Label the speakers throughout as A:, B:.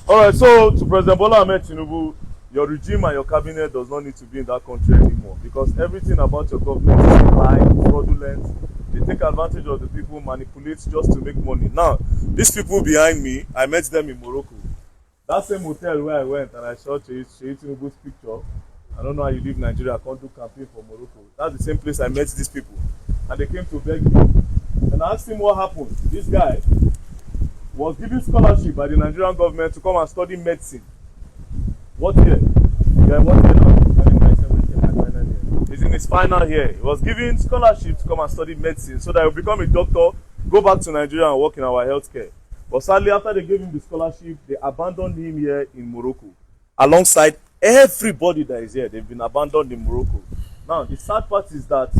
A: All right, so to President Bola Ahmed Tinubu, your regime and your cabinet does not need to be in that country anymore because everything about your government is lying, fraudulent. They take advantage of the people, manipulate just to make money. Now, these people behind me, I met them in Morocco. That same hotel where I went and I saw Sheyi Tinubu's picture. I don't know how you leave Nigeria, can't do campaign for Morocco. That's the same place I met these people. And they came to beg me. And I asked him what happened. This guy was given scholarship by the Nigerian government to come and study medicine. What year? Yeah, what year now? He's in his final year. He was given scholarship to come and study medicine so that he will become a doctor, go back to Nigeria and work in our healthcare. But sadly, after they gave him the scholarship, they abandoned him here in Morocco. Alongside everybody that is here, they've been abandoned in Morocco. Now, the sad part is that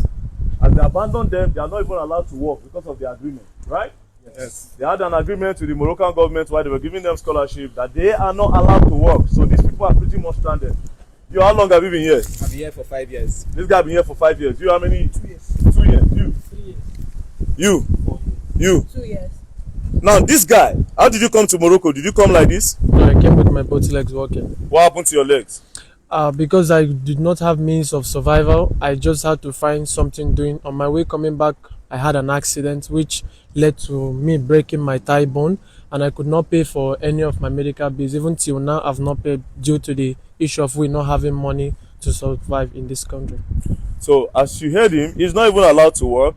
A: as they abandoned them, they are not even allowed to work because of the agreement, right? Yes. They had an agreement with the Moroccan government while they were giving them scholarship that they are not allowed to work. So these people are pretty much stranded. You, how long have you been here?
B: I've been here for 5 years.
A: This guy been here for 5 years. You, how many?
C: 2 years.
A: 2 years. You?
C: 3 years.
A: You?
C: 4 years.
A: You?
C: 2 years.
A: Now, this guy, how did you come to Morocco? Did you come like this?
D: No, I came with my both legs walking.
A: What happened to your legs?
D: Because I did not have means of survival, I just had to find something doing. On my way coming back, I had an accident which led to me breaking my thigh bone, and I could not pay for any of my medical bills. Even till now, I've not paid due to the issue of we not having money to survive in this country.
A: So, as you heard him, he's not even allowed to work,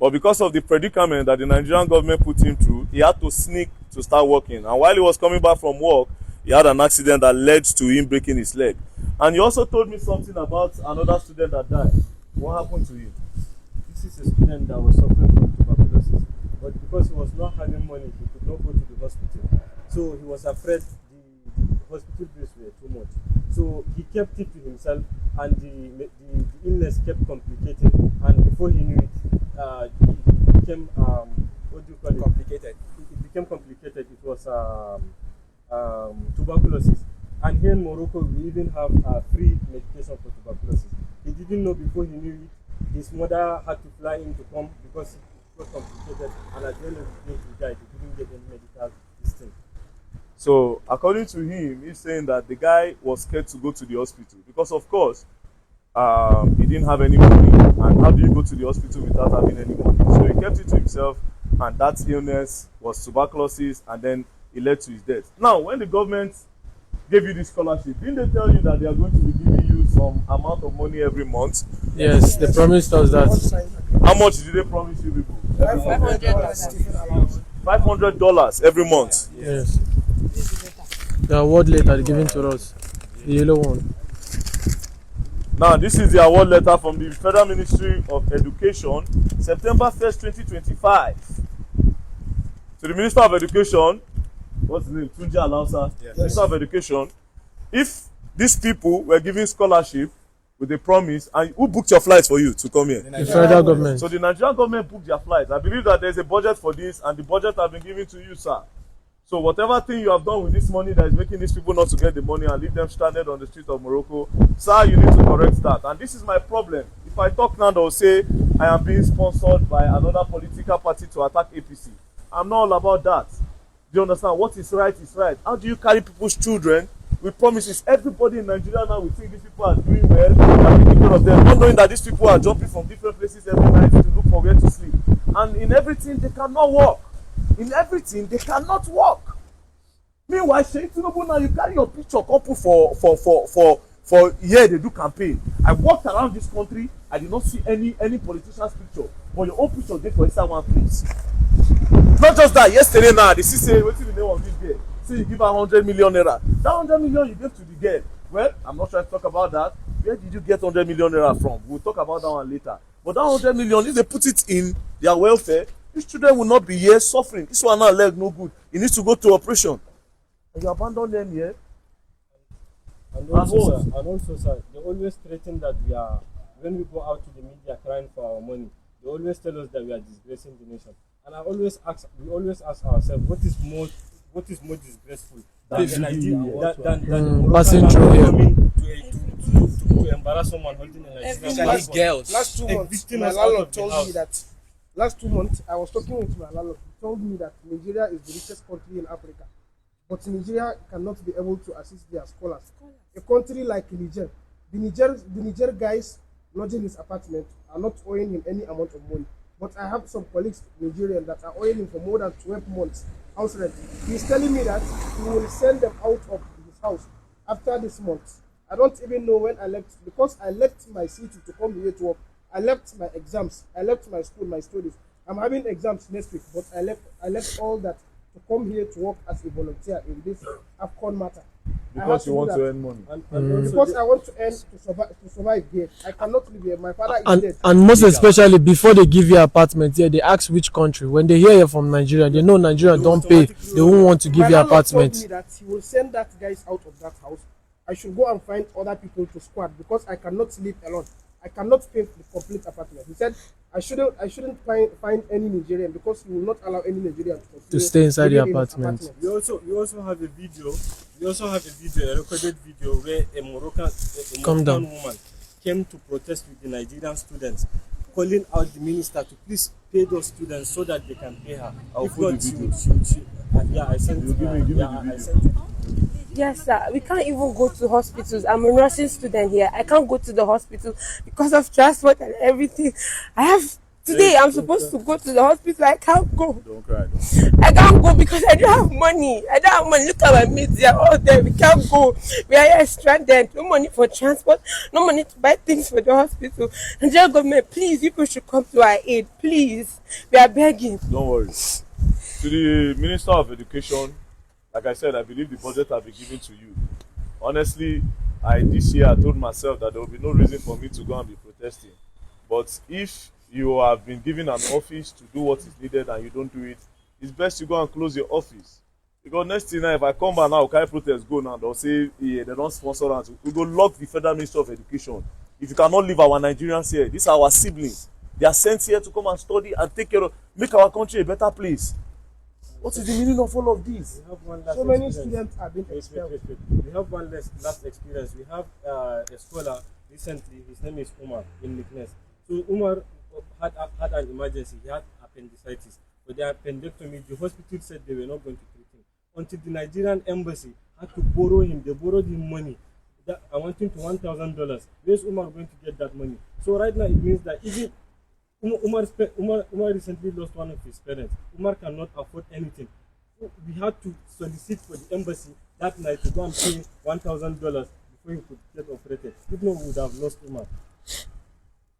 A: but because of the predicament that the Nigerian government put him through, he had to sneak to start working. And while he was coming back from work, he had an accident that led to him breaking his leg. And you also told me something about another student that died. What happened to him?
E: This is a student that was suffering from tuberculosis, but because he was not having money, he could not go to the hospital. So he was afraid the hospital bills were too much. So he kept it to himself, and the illness kept complicating. And before he knew it, it became what do you call it?
B: Complicated.
E: It became complicated. It was tuberculosis. And here in Morocco, we even have free medication for tuberculosis. He didn't know before he knew it. His mother had to fly in to come because it was complicated, and at the end of the day, he died. He didn't get any medical thing.
A: So, according to him, he's saying that the guy was scared to go to the hospital because, of course, he didn't have any money. And how do you go to the hospital without having any money? So he kept it to himself, and that illness was tuberculosis, and then it led to his death. Now, when the government gave you this scholarship, didn't they tell you that they are going to be giving you some amount of money every month?
D: Yes, they promised us that.
A: How much did they promise you people?
C: $500.
A: $500 every month.
D: Yes. The award letter given to us, the yellow one.
A: Now, this is the award letter from the Federal Ministry of Education, September 1st, 2025. To the Minister of Education, what's his name? Tunji Alausa, yes. Minister of Education. If these people were giving scholarship with a promise, and who booked your flights for you to come here?
D: The federal government.
A: So the Nigerian government booked your flights. I believe that there's a budget for this, and the budget has been given to you, sir. So whatever thing you have done with this money that is making these people not to get the money and leave them stranded on the streets of Morocco, sir, you need to correct that. And this is my problem. If I talk now, they'll say I am being sponsored by another political party to attack APC. I'm not all about that. Do you understand? What is right is right. How do you carry people's children with promises? Everybody in Nigeria now will think these people are doing well and taking care of them, not knowing that these people are jumping from different places every night to look for where to sleep. And in everything, they cannot work. In everything, they cannot work. Meanwhile, Sheyi Tinubu, now you carry your picture couple for here they do campaign. I walked around this country, I did not see any politician's picture, but your own picture dey for inside one place. Not just that, yesterday now, they say, what's the name of this girl? Say you give her 100 million naira. That 100 million you gave to the girl. Well, I'm not trying to talk about that. Where did you get 100 million naira from? We'll talk about that one later. But that 100 million, if they put it in their welfare, these children will not be here suffering. This one now leg no good. He needs to go to operation. And you abandon them here.
E: And also, sir, they always threaten that when we go out to the media crying for our money, they always tell us that we are disgracing the nation. And we always ask ourselves, what is more disgraceful than
D: passing through here
E: to embarrass someone holding a Nigerian
B: girls.
C: Last 2 months, my landlord told me that. Last 2 months, I was talking with my landlord. He told me that Nigeria is the richest country in Africa. but Nigeria cannot be able to assist their scholars. A country like Niger, the Niger guys lodging his apartment are not owing him any amount of money. But I have some colleagues in Nigeria that are owing him for more than 12 months house rent. He's telling me that he will send them out of his house after this month. I don't even know when I left, because I left my city to come here to work. I left my exams, I left my school, my studies. I'm having exams next week, but I left all that to come here to work as a volunteer in this AFCON matter.
A: Because you want to earn money.
C: Because I want to earn to survive here. I cannot live here. My father is dead.
D: And most especially before they give you apartment here, they ask which country. When they hear you're from Nigeria, they know Nigeria don't pay. They won't want to give you apartment.
C: My landlord told me that he will send that guys out of that house. I should go and find other people to squat because I cannot live alone. I cannot pay the complete apartment. He said I shouldn't find any Nigerian because he will not allow any Nigerian
D: to stay inside the apartment.
E: We also have a video. A recorded video where a Moroccan woman came to protest with the Nigerian students, calling out the minister to please pay those students so that they can pay her.
A: I'll put the video.
E: I sent
A: you. Give me the video.
B: Yes, sir. We can't even go to hospitals. I'm a nursing student here. I can't go to the hospital because of transport and everything. Today I'm supposed to go to the hospital. I can't go.
A: Don't cry.
B: I can't go because I don't have money. Look at my mates. They are all there. We can't go. We are here stranded. No money for transport. No money to buy things for the hospital. Nigerian government, please, people should come to our aid. Please. We are begging.
A: Don't worry. To the Minister of Education, like I said, I believe the budget has been given to you. Honestly, this year I told myself that there will be no reason for me to go and be protesting. But if you have been given an office to do what is needed and you don't do it, it's best you go and close your office. Because next thing now, if I come back now, carry protest go now, they'll say, yeah, they don't sponsor us. We go lock the Federal Ministry of Education. If you cannot leave our Nigerians here, these are our siblings. They are sent here to come and study and take care of, make our country a better place. What is the meaning of all of this?
C: So many students have been expelled.
E: We have one last experience. We have a scholar recently, his name is Umar in Niknes. So Umar had an emergency. He had appendicitis. For the appendectomy, the hospital said they were not going to treat him until the Nigerian embassy had to borrow him. They borrowed him money. I want him to $1,000. Where's Umar going to get that money? So right now it means that even Umar recently lost one of his parents. Umar cannot afford anything. We had to solicit for the embassy that night to go and pay $1,000 before he could get operated. If not, we would have lost Umar.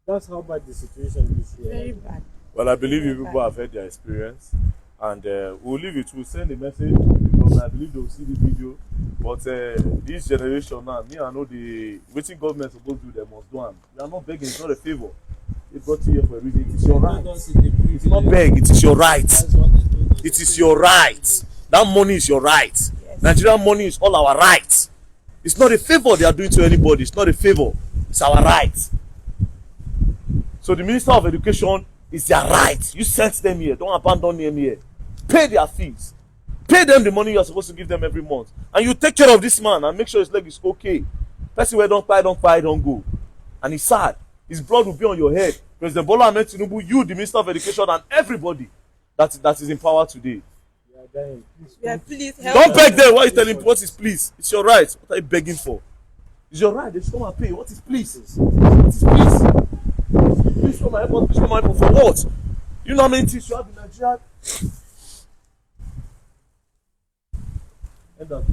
E: That's how bad the situation is here.
B: Very bad.
A: Well, I believe you people have heard their experience, and we'll leave it. We'll send a message because I believe they'll see the video. But this generation now, me, I know the waiting government supposed to do, they must do them. We are not begging, it's not a favor. They brought you here for a reason. It is your right. It's not beg, it is your right. It is your right. That money is your right. Yes. Nigerian money is all our right. It's not a favor they are doing to anybody. It's not a favor. It's our right. So the Minister of Education is their right. You sent them here. Don't abandon them here. Pay their fees. Pay them the money you are supposed to give them every month. And you take care of this man and make sure his leg is okay. Person where don't cry, don't go. And it's sad. His blood will be on your head. President Bola Ahmed Tinubu, you, the Minister of Education, and everybody that is in power today.
B: Yeah, please help.
A: Don't beg them. Why are you telling me what is please? It's your right. What are you begging for? It's your right. They should come and pay. What is please? What is please? Please come and help us. Please come and help us for what? You know how many things you have in Nigeria? End up.